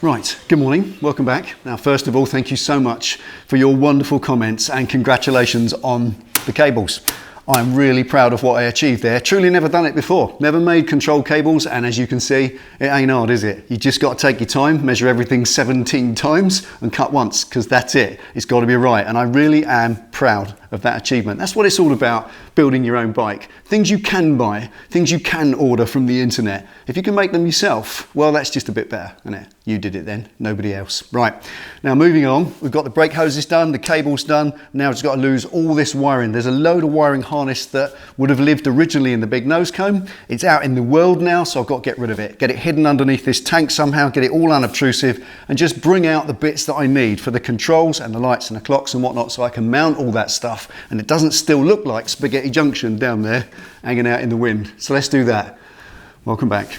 Right, good morning, welcome back. Now first of all, thank you so much for your wonderful comments and congratulations on the cables. I'm really proud of what I achieved there. Truly never done it before. Never made control cables, and as you can see, it ain't hard, is it? You just got to take your time, measure everything 17 times and cut once, because that's it. It's got to be right, and I really am proud of that achievement. That's what it's all about, building your own bike. Things you can buy, things you can order from the internet. If you can make them yourself, well, that's just a bit better, isn't it? You did it then, nobody else. Right, now moving on, we've got the brake hoses done, the cables done. Now it's got to lose all this wiring. There's a load of wiring harness that would have lived originally in the big nose cone. It's out in the world now, so I've got to get rid of it. Get it hidden underneath this tank somehow, get it all unobtrusive, and just bring out the bits that I need for the controls and the lights and the clocks and whatnot, so I can mount all that stuff and it doesn't still look like Spaghetti Junction down there hanging out in the wind. So let's do that. Welcome back.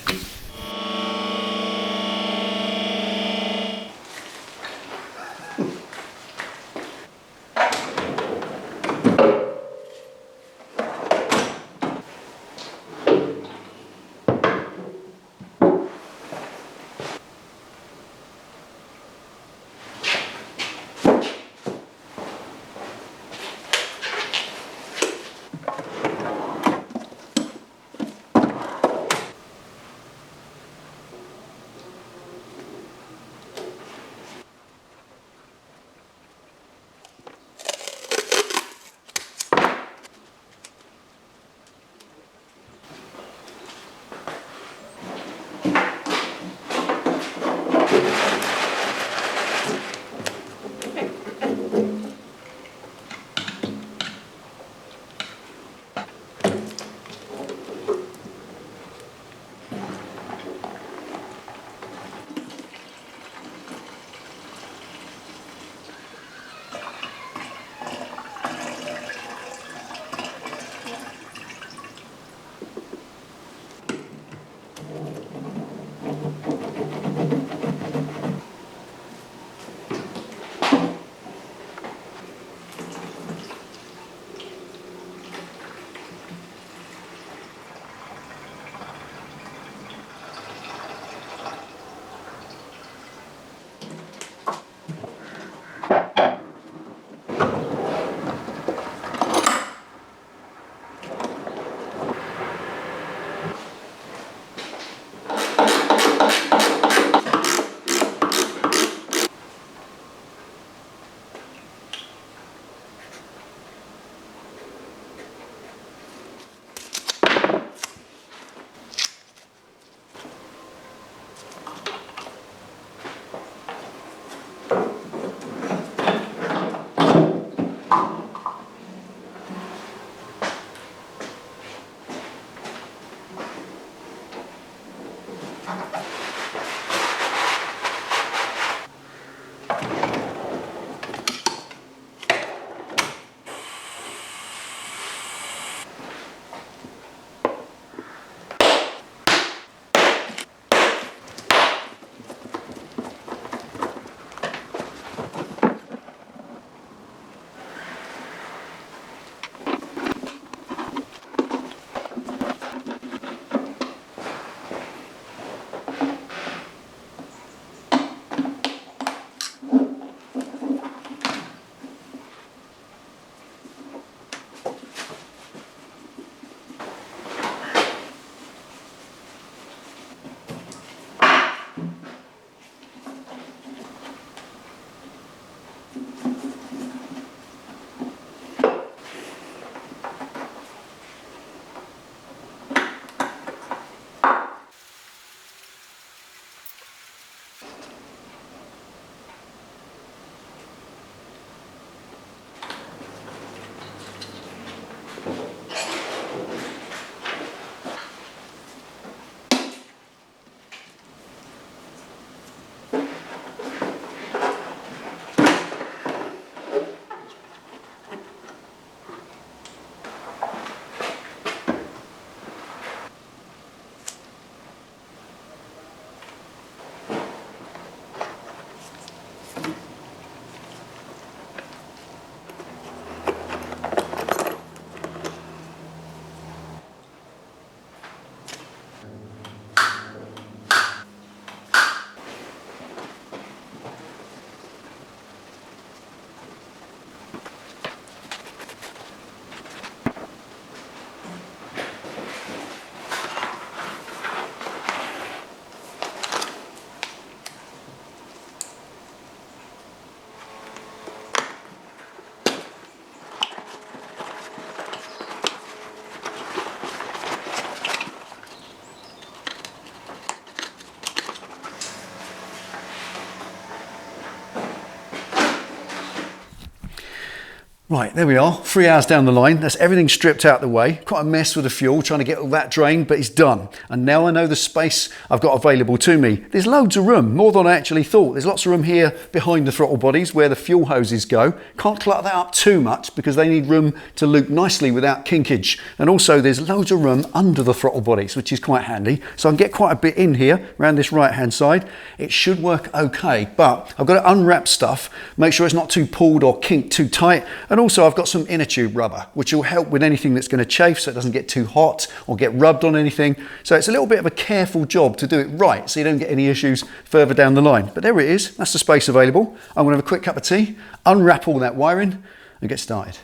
Right, there we are, 3 hours down the line. That's everything stripped out the way. Quite a mess with the fuel, trying to get all that drained, but it's done. And now I know the space I've got available to me. There's loads of room, more than I actually thought. There's lots of room here behind the throttle bodies where the fuel hoses go. Can't clutter that up too much because they need room to loop nicely without kinkage. And also there's loads of room under the throttle bodies, which is quite handy. So I can get quite a bit in here around this right-hand side. It should work okay, but I've got to unwrap stuff, make sure it's not too pulled or kinked too tight. And also I've got some inner tube rubber, which will help with anything that's going to chafe so it doesn't get too hot or get rubbed on anything. So it's a little bit of a careful job to do it right so you don't get any issues further down the line. But there it is, that's the space available. I'm going to have a quick cup of tea, unwrap all that wiring and get started.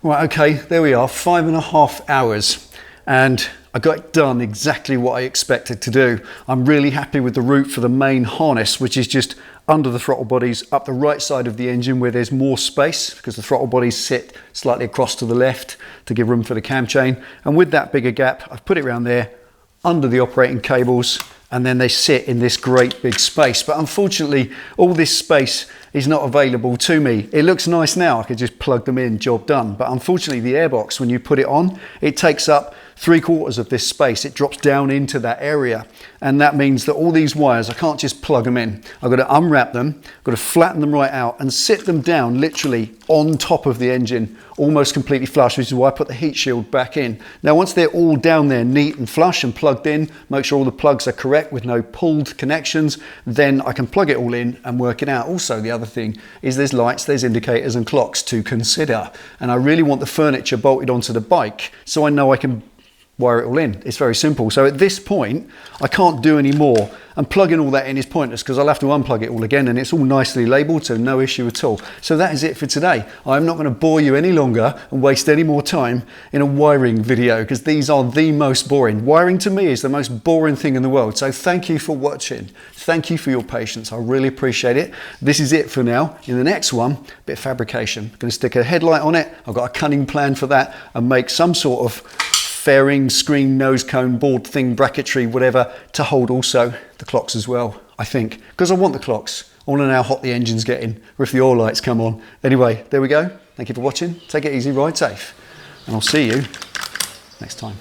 Right, okay, there we are, 5.5 hours. And I got it done exactly what I expected to do. I'm really happy with the route for the main harness, which is just under the throttle bodies up the right side of the engine where there's more space, because the throttle bodies sit slightly across to the left to give room for the cam chain. And with that bigger gap, I've put it around there under the operating cables, and then they sit in this great big space. But unfortunately, all this space is not available to me. It looks nice now, I could just plug them in, job done. But unfortunately, the airbox, when you put it on, it takes up 3/4 of this space. It drops down into that area. And that means that all these wires, I can't just plug them in. I've got to unwrap them, I've got to flatten them right out and sit them down literally on top of the engine, almost completely flush, which is why I put the heat shield back in. Now, once they're all down there neat and flush and plugged in, make sure all the plugs are correct with no pulled connections, then I can plug it all in and work it out. Also, the other thing is there's lights, there's indicators and clocks to consider. And I really want the furniture bolted onto the bike so I know I can wire it all in. It's very simple. So at this point, I can't do any more. And plugging all that in is pointless because I'll have to unplug it all again, and it's all nicely labelled, so no issue at all. So that is it for today. I'm not going to bore you any longer and waste any more time in a wiring video, because these are the most boring. Wiring to me is the most boring thing in the world. So thank you for watching. Thank you for your patience. I really appreciate it. This is it for now. In the next one, bit of fabrication. I'm going to stick a headlight on it. I've got a cunning plan for that, and make some sort of fairing, screen, nose cone, board thing, bracketry, whatever, to hold also the clocks as well, I think. Because I want the clocks. I want to know how hot the engine's getting, or if the oil lights come on. Anyway, there we go. Thank you for watching. Take it easy, ride safe. And I'll see you next time.